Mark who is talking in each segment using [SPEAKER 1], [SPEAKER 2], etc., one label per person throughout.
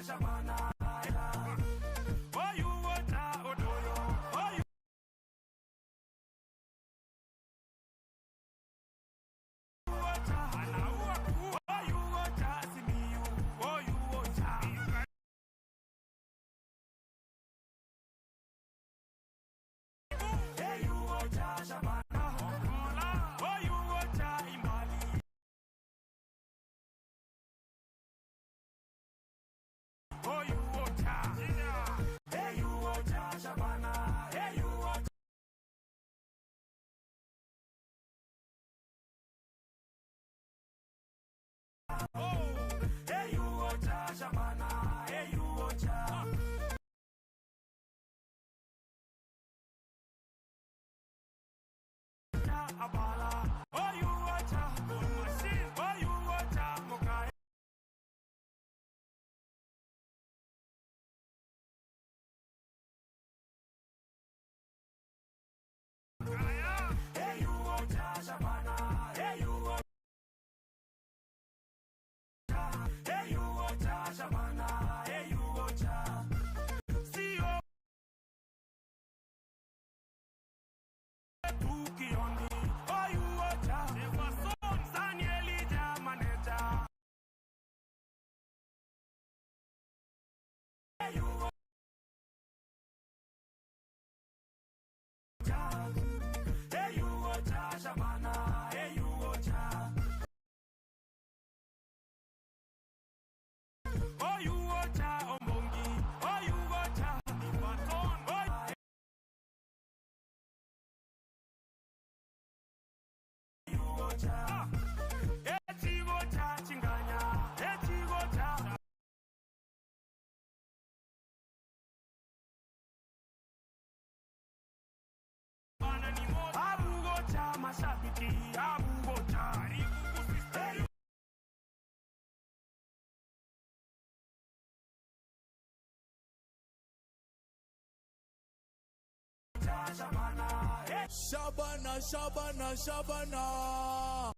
[SPEAKER 1] Shabana. Oh, you water, Odoyo. Oh, you water. Oh, you water, Simiyu. Oh, you water. Hey, you water, Shabana. Oh, you water, Imali. Oh, you water. Hey, you water, Shabana. Hey, you water. Oh, hey, you water, Shabana. Hey, you water. Abala. Oh, you water. Oh, you water, Mokai. Hey, you water, Shabana. Hey, you water. Hey, you water, Shabana. Hey, you water. See you. Tuki on me. Oh, you water. Never saw Danieli manager. Hey, you water. Hey, you water, Shabana. Hey, you water. Oh, you water, Omongi. Oh, you water, Ibaton. Oh, you water. Eti water, Chinganya. Eti water. Abu water, Mashabiki. Abu water. Hey, Shabana. Hey.
[SPEAKER 2] Shabana, Shabana, Shabana.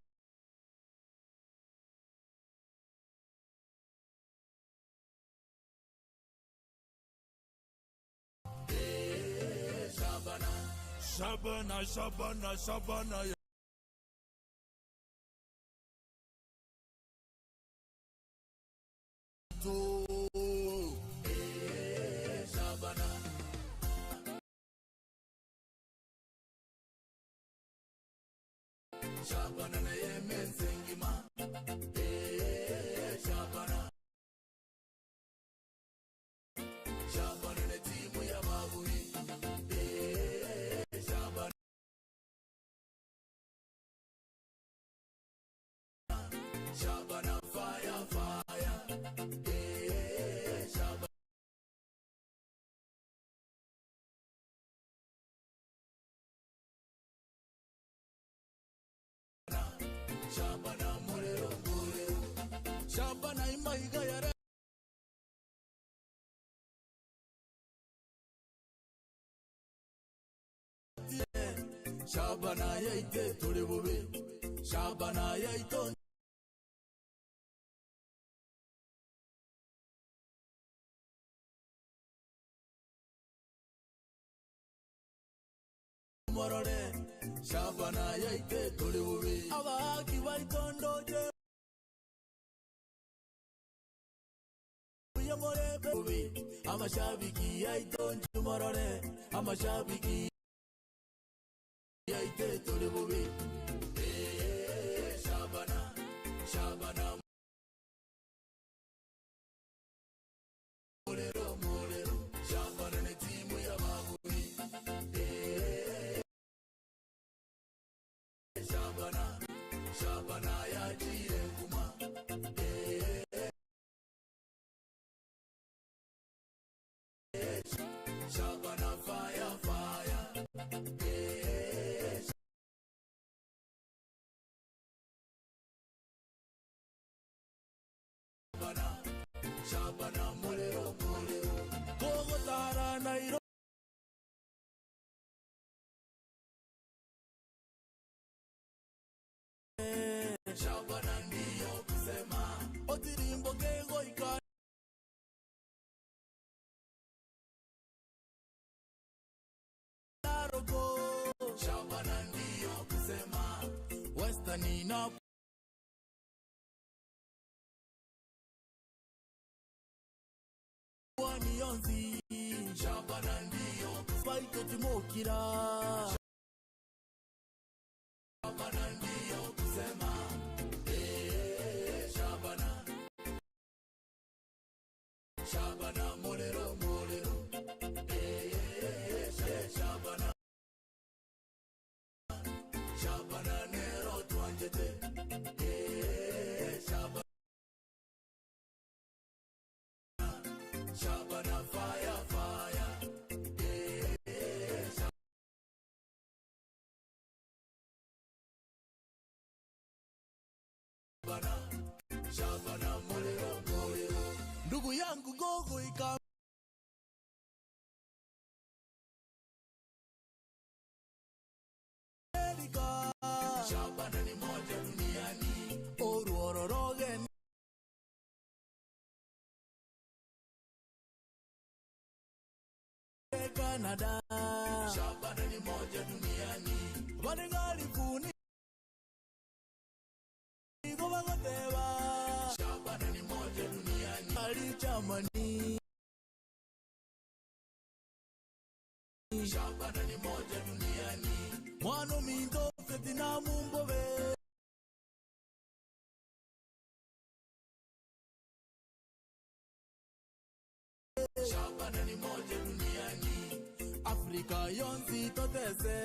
[SPEAKER 2] Shabana, Shabana, Shabana, Shabana. Shabana, Shabana na yemenzengima. Shabana, Shabana na timu ya Mabui. Shabana, Shabana fire fire. Shabana, Shabana mulero mulero. Shabana imaiga yare. Shabana yaite turi bubi. Shabana yaito. Morore. Shabana yaite turi bubi. Abaki baitondoje. Yamore bubi. Amashabiki yaitonje morore. Amashabiki yaite turi bubi. Shabana, Shabana mulero mulero. Shabana ne timu ya Mabui. Shabana, Shabana ya jire kuma. Shabana fire fire. Shabana, Shabana mulero mulero. Kogo tara nairo. Shabana ndiyo kusema. Otirimbo kego ika. Wani na Wani yonzi Shabana ndiyo Faite timokira Shabana ndiyo kusema Shabana Shabana molero molero Shabana Shabana nero tuanjete Shabana Shabana fire fire Shabana Shabana molero molero ndugu yangu gogo ika Shabana ni moja duniani Orororogen Canada Shabana ni moja duniani Waningali kuni Gobagotewa Shabana ni moja duniani Alichamani Shabana ni moja duniani Mwano minto fetina mumbobe Shabana ni moja duniani Afrika yonzi totese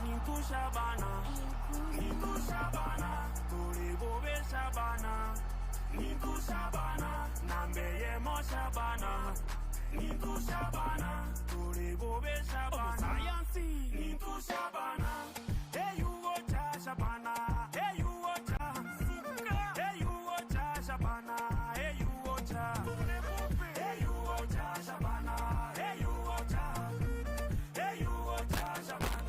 [SPEAKER 1] Niku Shabana, Niku Shabana, Kuribobe Shabana, Niku Shabana, Nambeye Mo Shabana, Niku Shabana, Kuribobe Shabana, Niku Shabana, hey you watcha Shabana, hey you watcha, hey you watcha Shabana, hey you watcha, hey you watcha Shabana, hey you watcha, hey you watcha Shabana.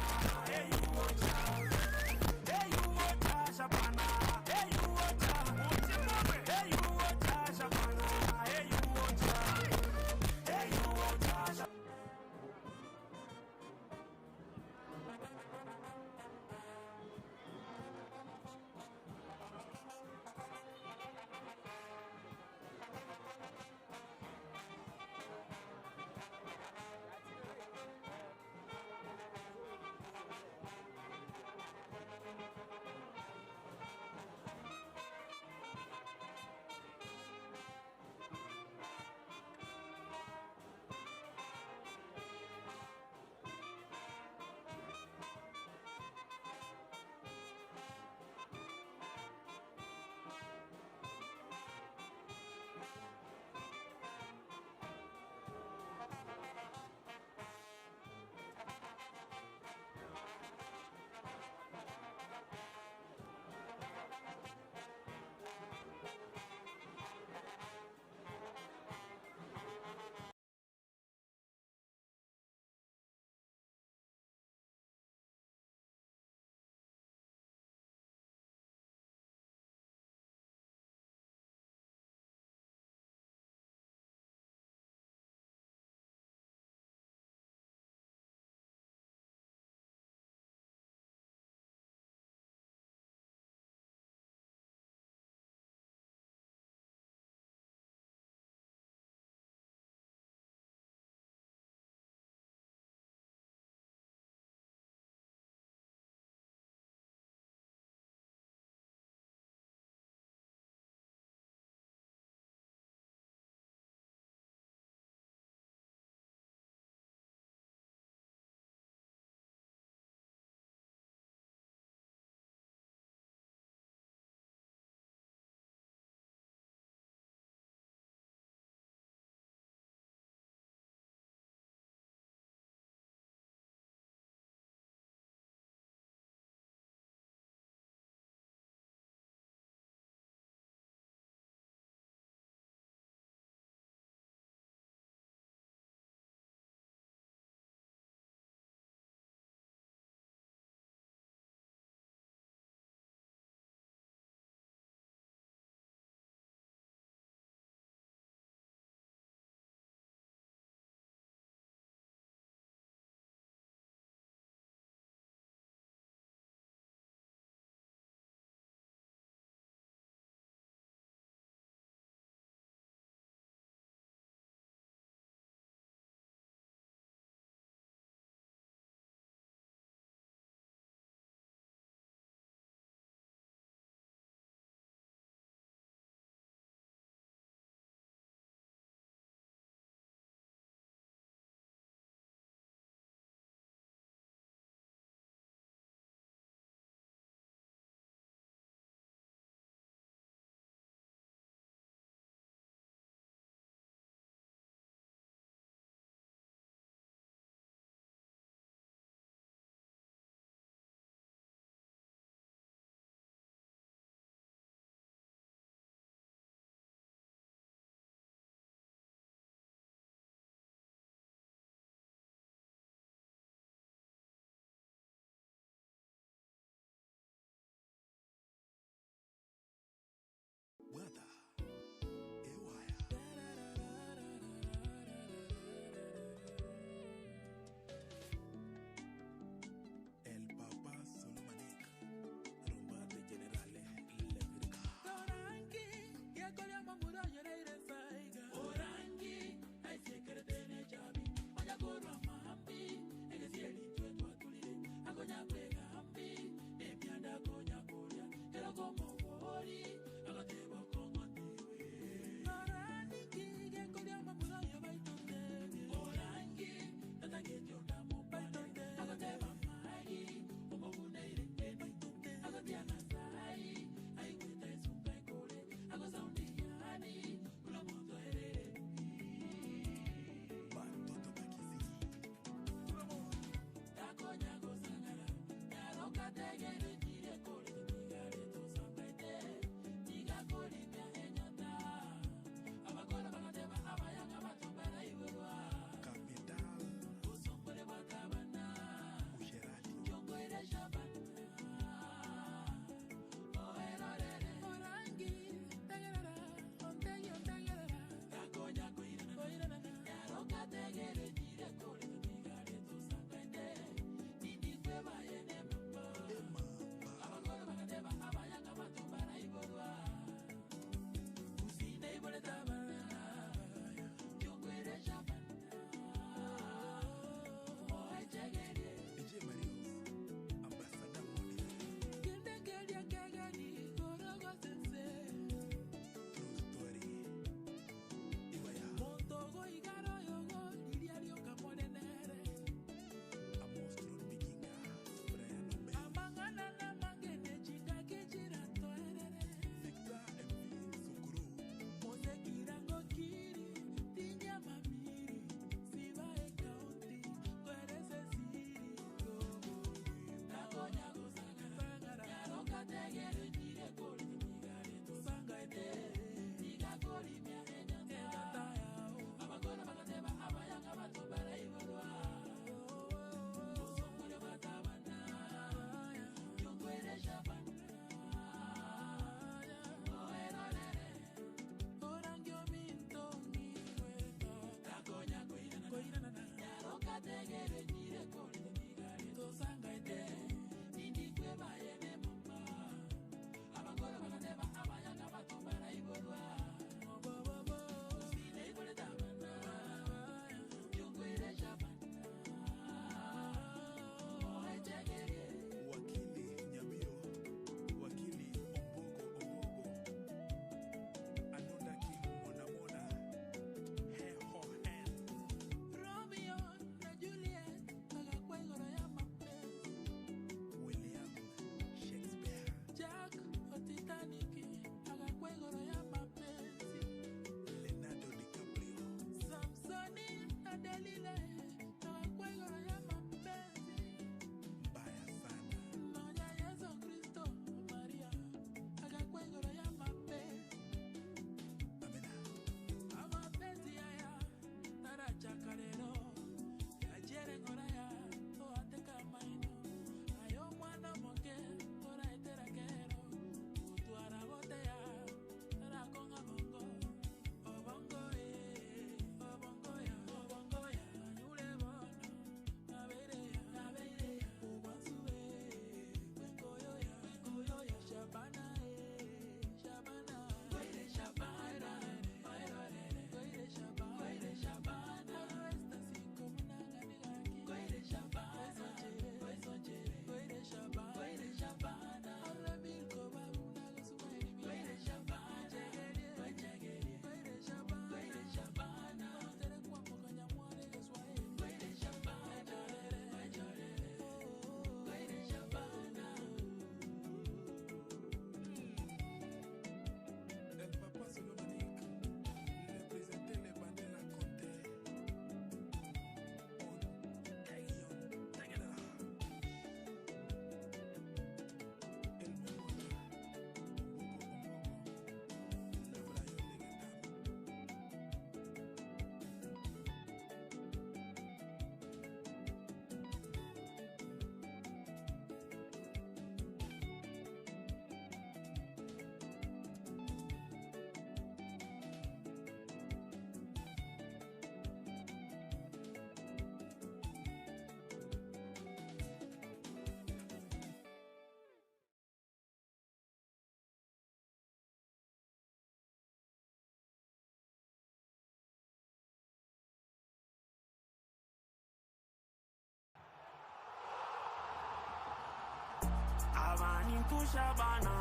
[SPEAKER 1] Ninku Shabana,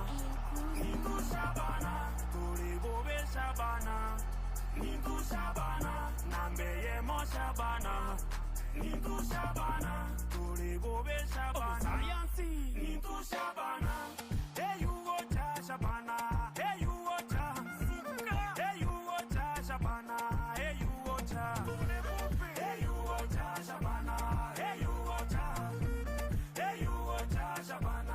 [SPEAKER 1] Ninku Shabana, Kuribobe Shabana, Ninku Shabana, Nambeye Mo Shabana, Ninku Shabana, Kuribobe Shabana, Ninku Shabana, hey you wacha Shabana, hey you wacha, hey you wacha Shabana, hey you wacha, hey you wacha Shabana, hey you wacha, hey you wacha Shabana.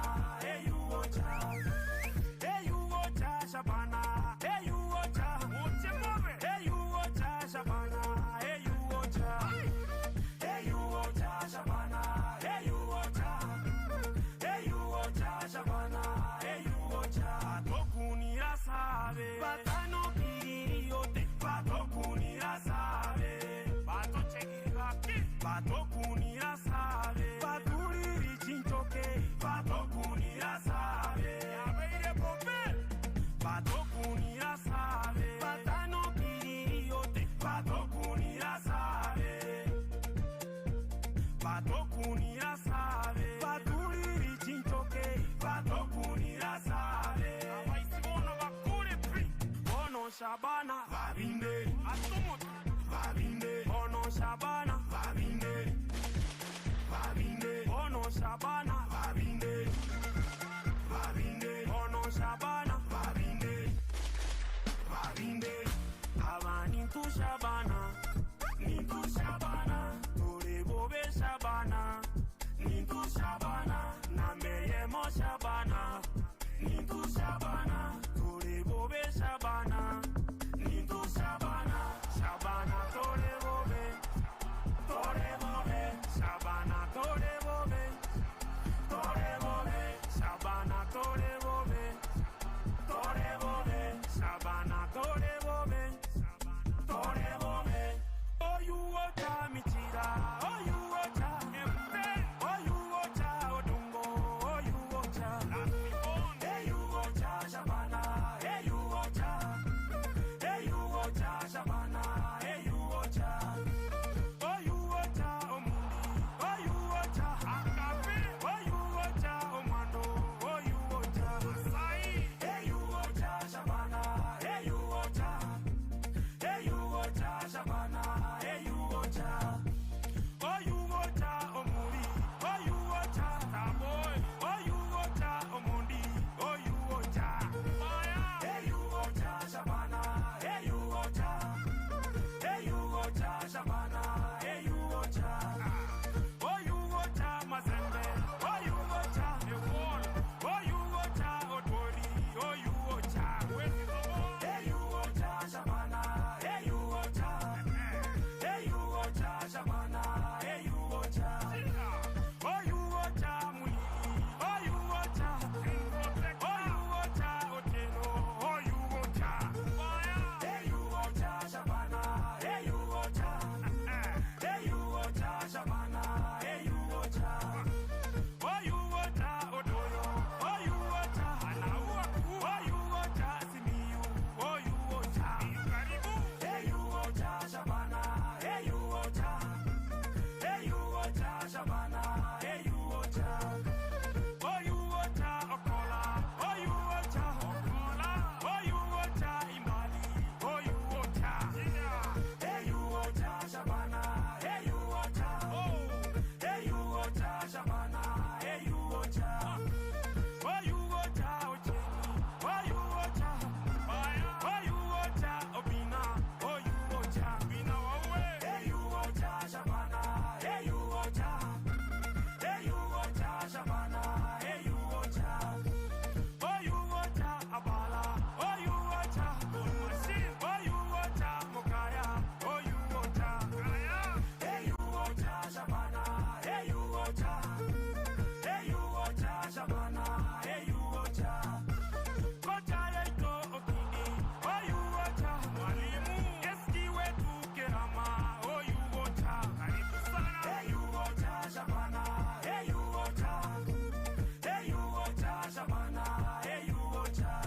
[SPEAKER 1] Shabana, Babinde, Babinde, Ono Shabana, Babinde, Babinde, Ono Shabana, Babinde, Babinde, Ono Shabana, Babinde, Babinde, Avani tu Shabana, Nitu Shabana, Tore Bobe Shabana, Nitu Shabana, Nameye Mo Shabana, Nitu Shabana, Tore Bobe Shabana, Nitu Shabana, Shabana Tore Bobe, Shabana Tore Bobe, Shabana Tore Bobe, Shabana Tore Bobe, oh you water Michira, oh you water Empe, oh you water Odungo, oh you water hey you water Shabana, hey you water Shabana, hey you water, oh you water Omundi, oh you water Akape, oh you water Omando, oh you water Asai, hey you water Shabana, hey you water Shabana, hey you water, oh you water Omuri, oh you water Taboy, oh you water Omundi, oh you water Fire, hey you water Shabana, hey you water Shabana, hey you water, oh you water Mazembe, oh you water Ewol, oh you water Odori, oh you water hey you water Shabana, hey you water Shabana, hey you water, oh you water Muli, oh you water, oh you water Oteno, oh you water, hey you water Shabana, hey you water Shabana, hey you water, oh you water Odoyo, oh you water Alaua, oh you water Simiyu, oh you water hey you water Shabana, hey you water Shabana, hey you water, oh you water Okola, oh you water Okola, oh you water Imali, oh you water hey you water Shabana, hey you water, hey you water Shabana, hey you water, oh you water Ocheni, oh you water oh you water Obina, oh you water Bina wawe, hey you water Shabana, hey you water Shabana, hey you water, oh you water Abala, oh you water Machine, oh you water Mokaya, oh you water hey you water Shabana, hey you water Shabana, hey you water Kota yeto Okini, oh you water Mwalimu, eski wetu Kerama, oh you water Karibu sana, hey you water Shabana, hey you water Shabana, hey you water,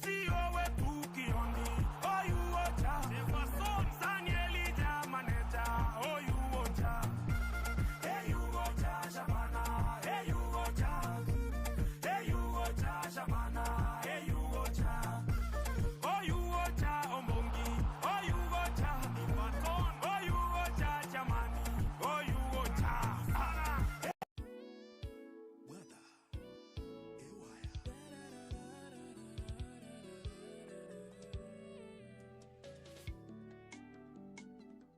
[SPEAKER 1] see over to Kioni, oh you water, Jefferson, Sanieli, Maneta, oh you water, hey you water Shabana, hey you water Shabana, hey you water, oh you water Ombongi, oh you water Iwaton, oh you water Jamani, oh you water
[SPEAKER 2] Weather.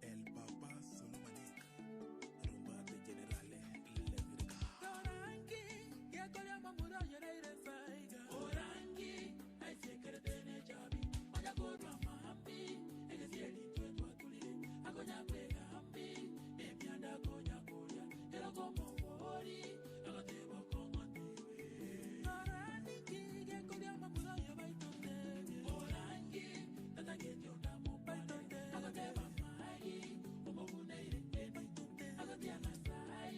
[SPEAKER 2] El Papa Solomonic, rumba de generale Levirga.
[SPEAKER 3] Orangi, ya kolia mamura yere faiga. Orangi, ai sekere tene jabi. Oja kodwa mahambi, ege sieli tuetwa tulile. Akonya pega hambi, emianda konya kolia. Ero como wori, ego tebo como tiwe. Orangi, ya kolia mamura yere faiga. Orangi, tata geti onda mo pande. Ago teba mai, omo buneire eni. Ago tia nasai.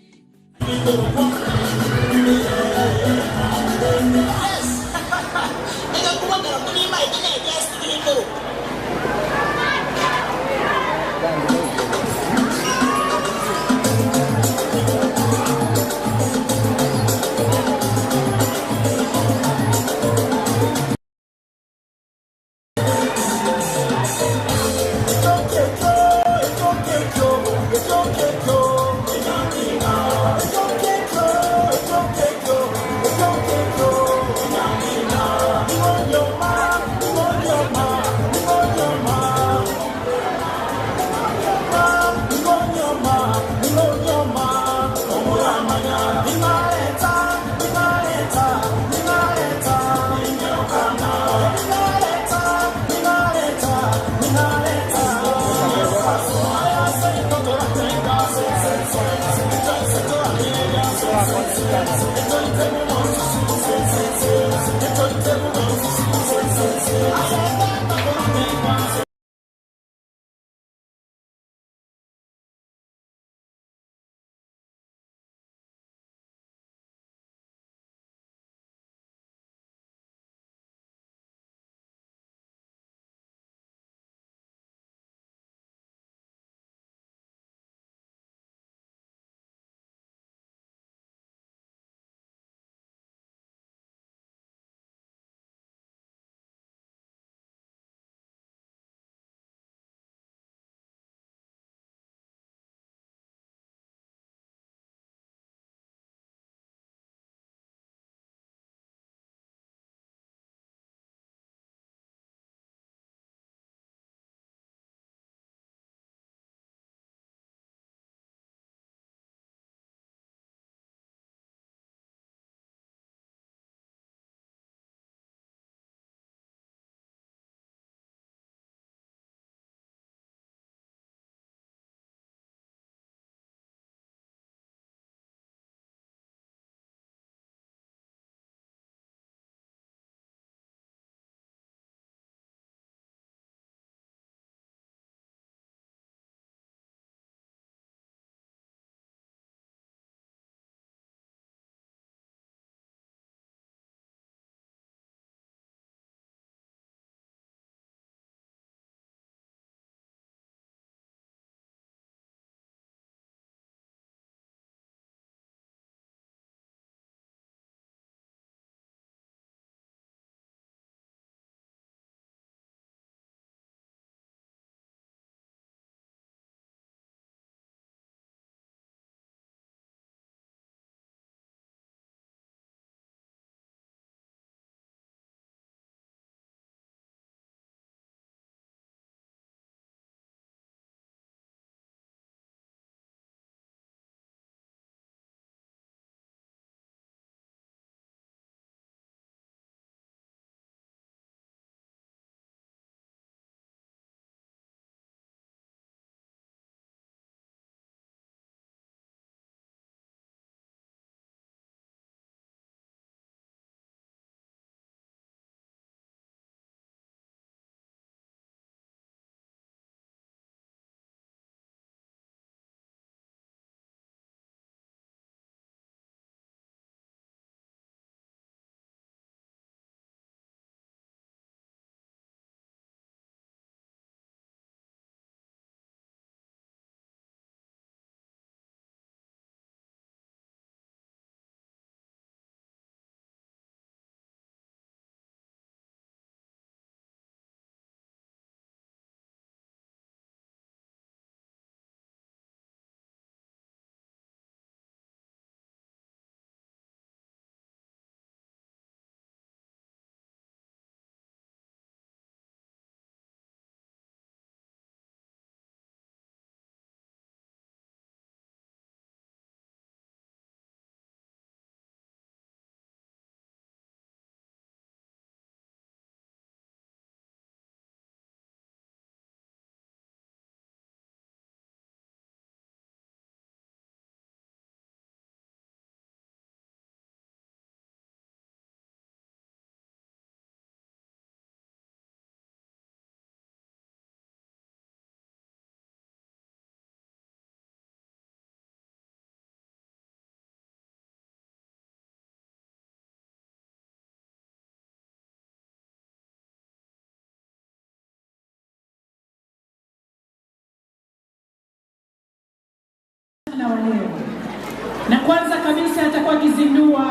[SPEAKER 4] na kwanza kabisa atakuwa akizindua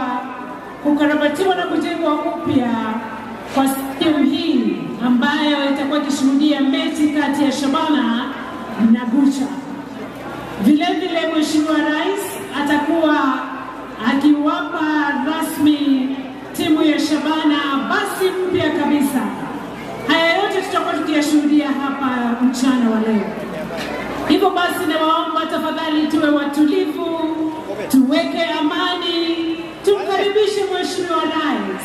[SPEAKER 4] kukarabatiwa na kujengwa upya kwa stadium hii ambayo itakuwa ikishuhudia mechi kati ya Shabana na Gusii. Vile vile Mheshimiwa Rais atakuwa akiwapa rasmi timu ya Shabana basi mpya kabisa. Haya yote tutakuwa tukiyashuhudia hapa mchana wa leo. Hivyo basi nawaomba tafadhali tuwe watulivu, tuweke amani, tumkaribishe Mheshimiwa Rais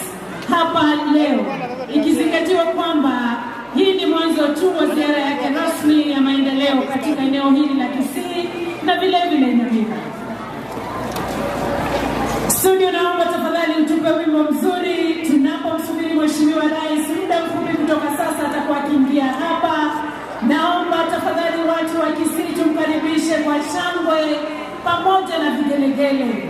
[SPEAKER 4] hapa leo, ikizingatiwa kwamba hii ni mwanzo tu wa ziara yake rasmi ya maendeleo katika eneo hili la Kisii na vile vile Nyamira. Studio, naomba tafadhali utupe wimbo mzuri tunapomsubiri Mheshimiwa Rais. Muda mfupi kutoka sasa atakuwa akiingia hapa. Naomba tafadhali watu wa Kisii tumkaribishe kwa shangwe pamoja na vigelegele.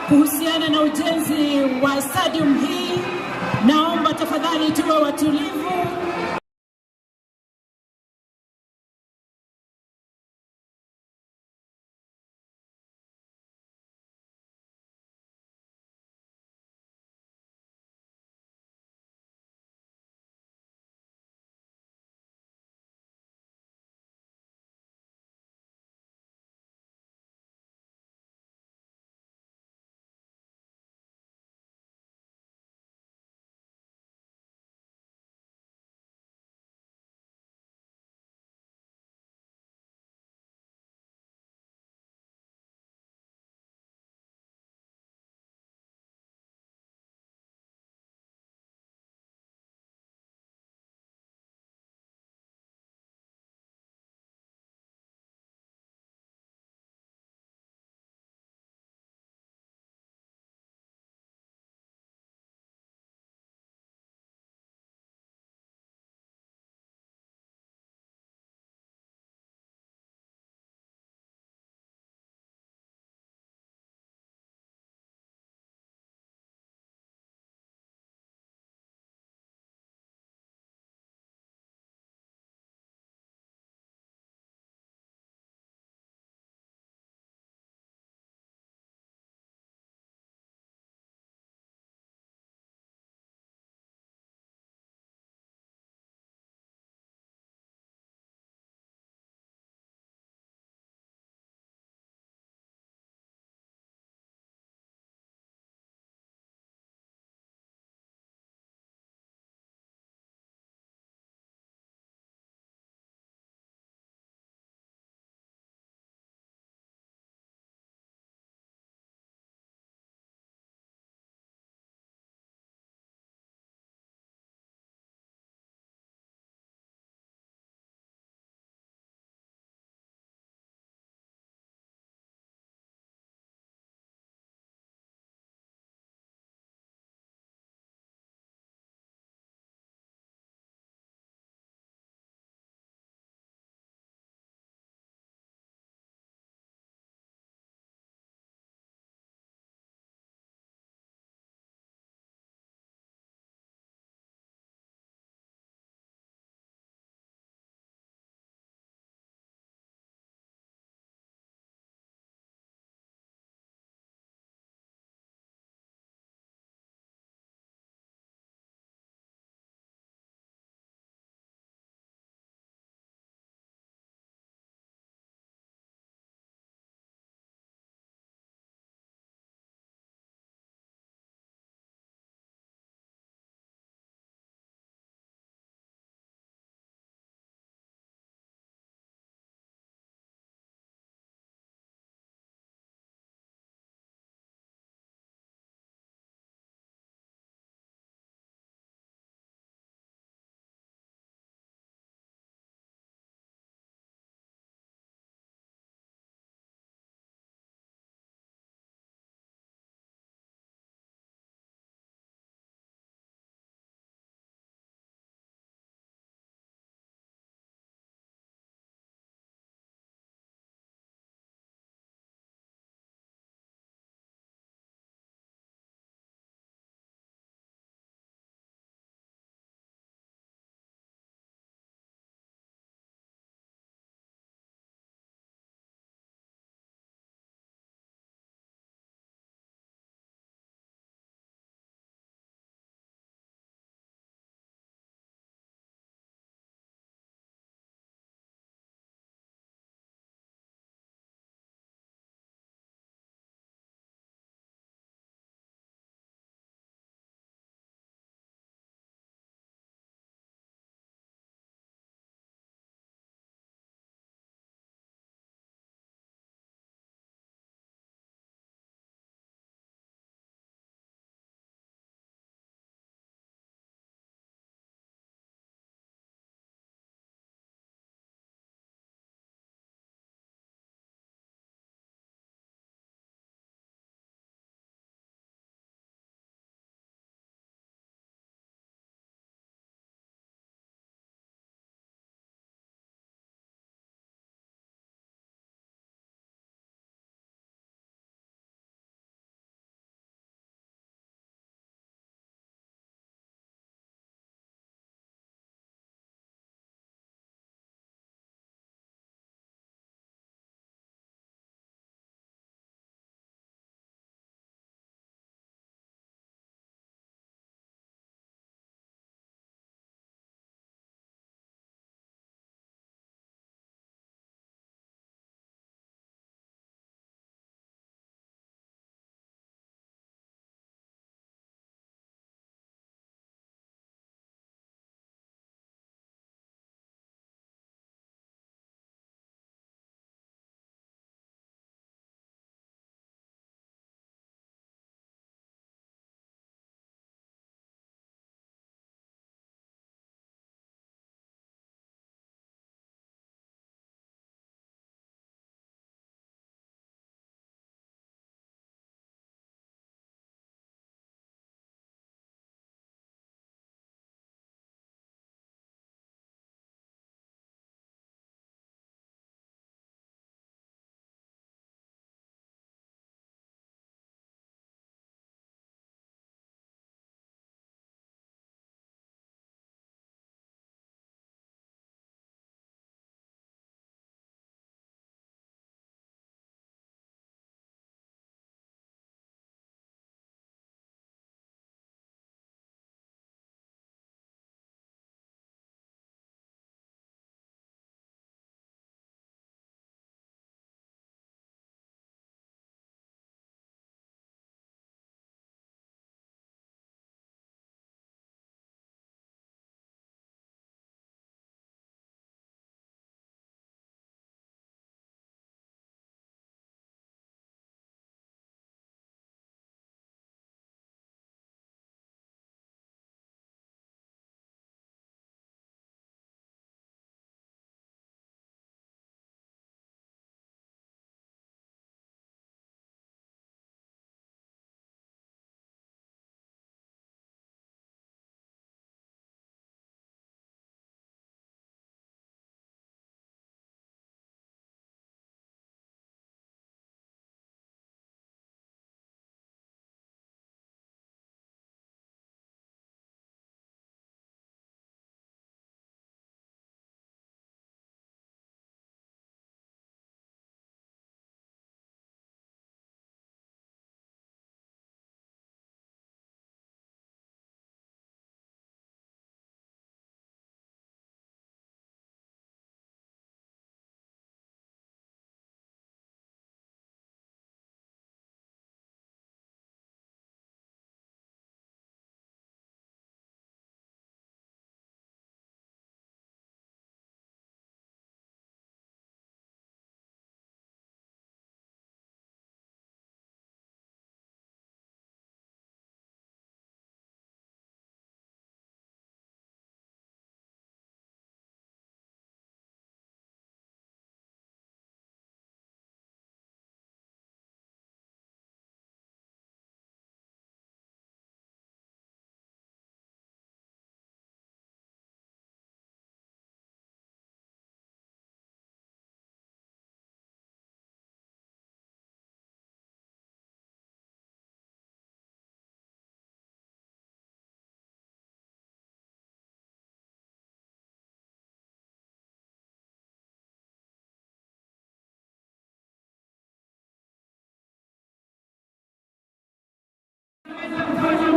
[SPEAKER 4] Kuhusiana na ujenzi wa stadium hii, naomba tafadhali tuwe watulivu.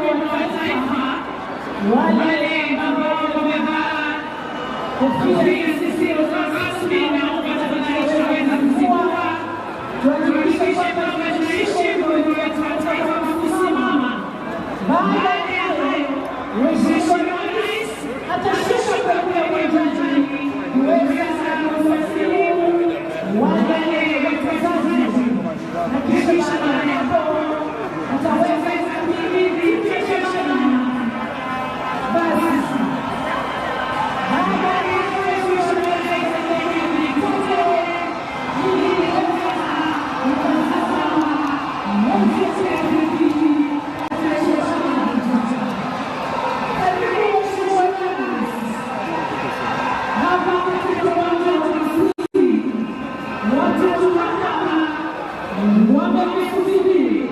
[SPEAKER 4] wa taifa, wale ambao wamevaa kofia zisizo rasmi na watakayoweza kuzivua, tuhakikishe kwamba tunaheshimu wimbo wetu wa taifa kwa kusimama. Baada ya hayo, Mheshimiwa Rais atashuka kuelekea uwanjani kuweza kuwasilimu wale wachezaji na kisha baada ya hapo ataweza kukabidhi kitu cha Shabana. Basi baada ya Mheshimiwa Rais kukabidhi kote ili kutazama moja ya vipindi vya Shabana. Karibu Mheshimiwa Rais hapa katika uwanja wa Gusii. Watu wa mahakama wamekusubiri.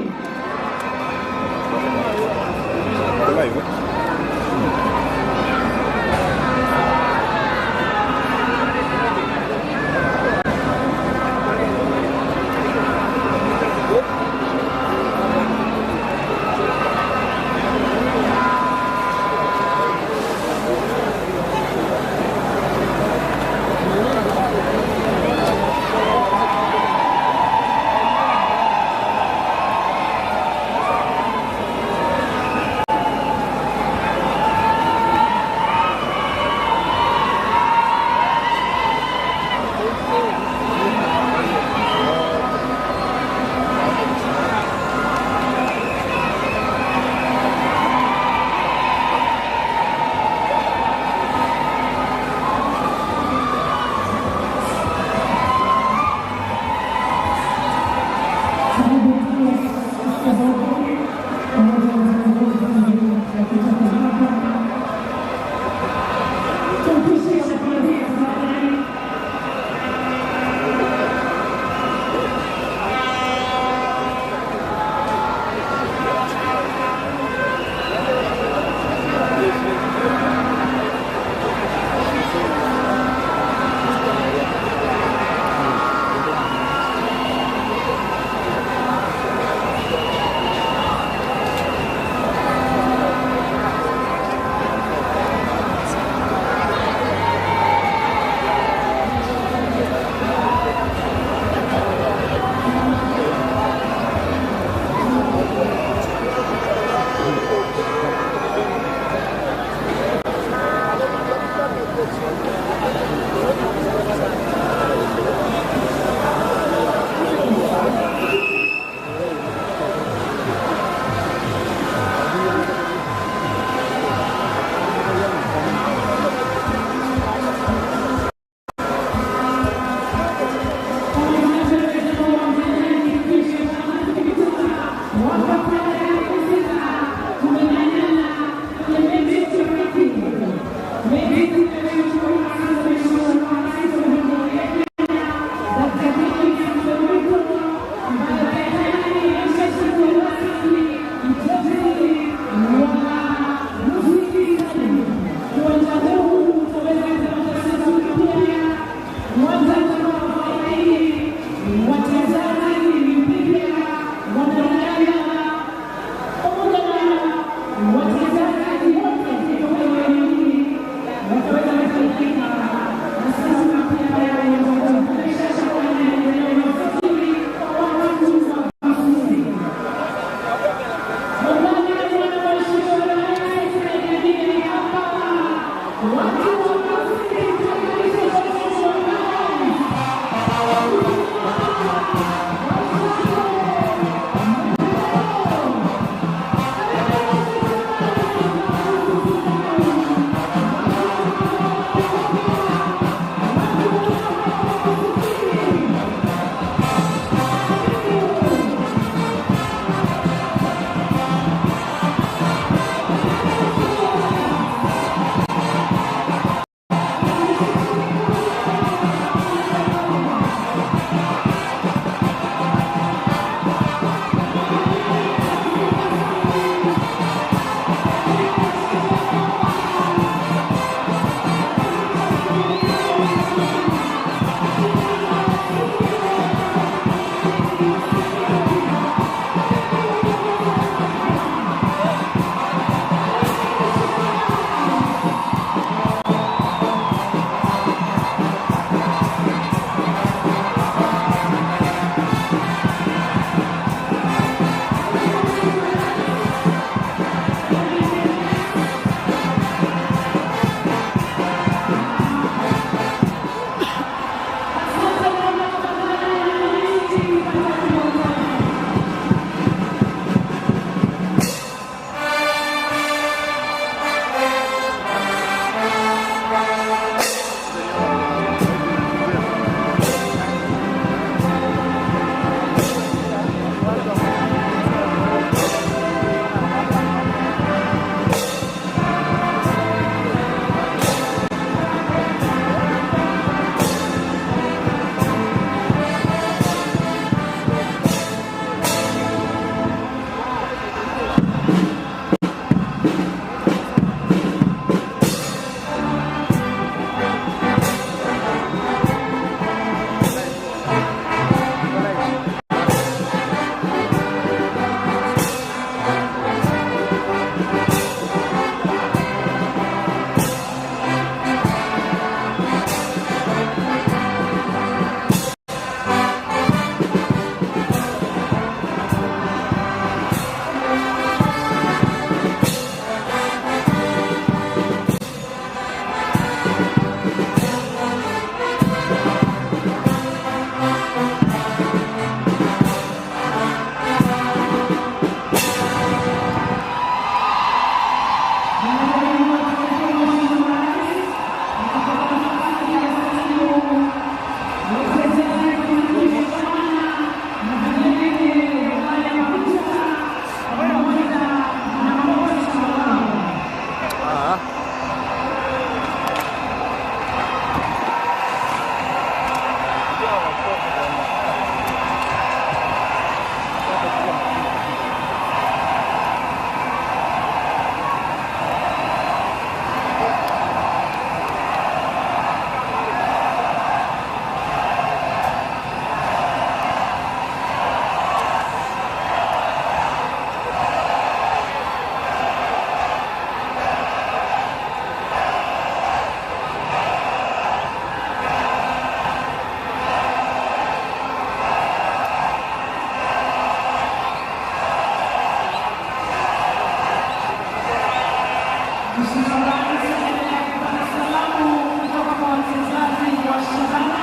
[SPEAKER 4] Salamu kutoka kwa wachezaji wa Shabana.